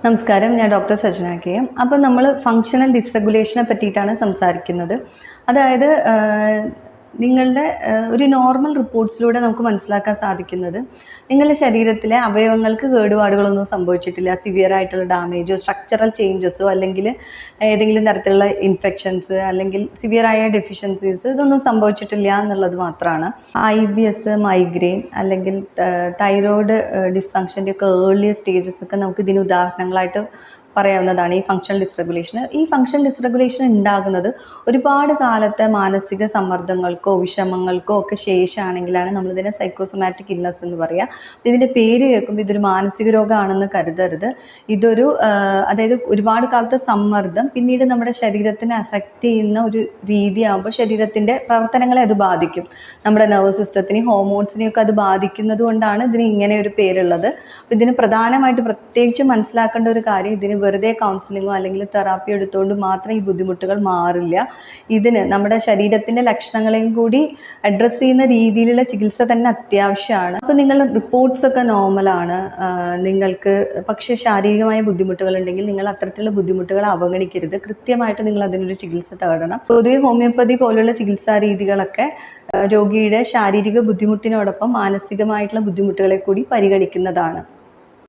നമസ്കാരം, ഞാൻ doctor Sajna K M. അപ്പോൾ നമ്മൾ ഫങ്ഷണൽ ഡിസ്റെഗുലേഷനെ പറ്റിയിട്ടാണ് സംസാരിക്കുന്നത്. അതായത് നിങ്ങളുടെ ഒരു നോർമൽ റിപ്പോർട്ട്സിലൂടെ നമുക്ക് മനസ്സിലാക്കാൻ സാധിക്കുന്നത് നിങ്ങളുടെ ശരീരത്തിലെ അവയവങ്ങൾക്ക് കേടുപാടുകളൊന്നും സംഭവിച്ചിട്ടില്ല, സിവിയർ ആയിട്ടുള്ള ഡാമേജോ സ്ട്രക്ചറൽ ചേഞ്ചസോ അല്ലെങ്കിൽ ഏതെങ്കിലും തരത്തിലുള്ള ഇൻഫെക്ഷൻസ് അല്ലെങ്കിൽ സിവിയർ ആയ ഡെഫിഷ്യൻസീസ് ഇതൊന്നും സംഭവിച്ചിട്ടില്ല എന്നുള്ളത് മാത്രമാണ്. IBS, മൈഗ്രെയിൻ അല്ലെങ്കിൽ തൈറോയ്ഡ് ഡിസ്ഫങ്ഷൻ്റെ ഒക്കെ ഏർലി സ്റ്റേജസ് ഒക്കെ നമുക്ക് ഇതിന് ഉദാഹരണങ്ങളായിട്ട് പറയാവുന്നതാണ് ഈ ഫങ്ഷണൽ ഡിസ്റെഗുലേഷൻ. ഈ ഫങ്ഷണൽ ഡിസ്റെഗുലേഷൻ ഉണ്ടാകുന്നത് ഒരുപാട് കാലത്തെ മാനസിക സമ്മർദ്ദങ്ങൾക്കോ വിഷമങ്ങൾക്കോ ഒക്കെ ശേഷമാണെങ്കിലാണ് നമ്മളിതിനെ സൈക്കോസൊമാറ്റിക് ഇൽനെസ് എന്ന് പറയുക. ഇതിൻ്റെ പേര് കേൾക്കുമ്പോൾ ഇതൊരു മാനസിക രോഗമാണെന്ന് കരുതരുത്. ഇതൊരു അതായത് ഒരുപാട് കാലത്തെ സമ്മർദ്ദം പിന്നീട് നമ്മുടെ ശരീരത്തിനെ അഫക്റ്റ് ചെയ്യുന്ന ഒരു രീതിയാകുമ്പോൾ ശരീരത്തിൻ്റെ പ്രവർത്തനങ്ങളെ അത് ബാധിക്കും. നമ്മുടെ നെർവസ് സിസ്റ്റത്തിനെയും ഹോർമോൺസിനെയും ഒക്കെ അത് ബാധിക്കുന്നത് കൊണ്ടാണ് ഇതിന് ഇങ്ങനെ ഒരു പേരുള്ളത്. അപ്പോൾ ഇതിന് പ്രധാനമായിട്ട് പ്രത്യേകിച്ച് മനസ്സിലാക്കേണ്ട ഒരു കാര്യം, ഇതിന് വെറുതെ കൗൺസിലിങ്ങോ അല്ലെങ്കിൽ തെറാപ്പി എടുത്തുകൊണ്ട് മാത്രം ഈ ബുദ്ധിമുട്ടുകൾ മാറില്ല. ഇതിന് നമ്മുടെ ശരീരത്തിൻ്റെ ലക്ഷണങ്ങളെയും കൂടി അഡ്രസ്സ് ചെയ്യുന്ന രീതിയിലുള്ള ചികിത്സ തന്നെ അത്യാവശ്യമാണ്. അപ്പോൾ നിങ്ങളുടെ റിപ്പോർട്ട്സ് ഒക്കെ നോർമലാണ്, നിങ്ങൾക്ക് പക്ഷേ ശാരീരികമായ ബുദ്ധിമുട്ടുകൾ ഉണ്ടെങ്കിൽ നിങ്ങൾ അത്തരത്തിലുള്ള ബുദ്ധിമുട്ടുകൾ അവഗണിക്കരുത്. കൃത്യമായിട്ട് നിങ്ങൾ അതിനൊരു ചികിത്സ തേടണം. പൊതുവെ ഹോമിയോപ്പതി പോലുള്ള ചികിത്സാ രീതികളൊക്കെ രോഗിയുടെ ശാരീരിക ബുദ്ധിമുട്ടിനോടൊപ്പം മാനസികമായിട്ടുള്ള ബുദ്ധിമുട്ടുകളെ കൂടി പരിഗണിക്കുന്നതാണ്.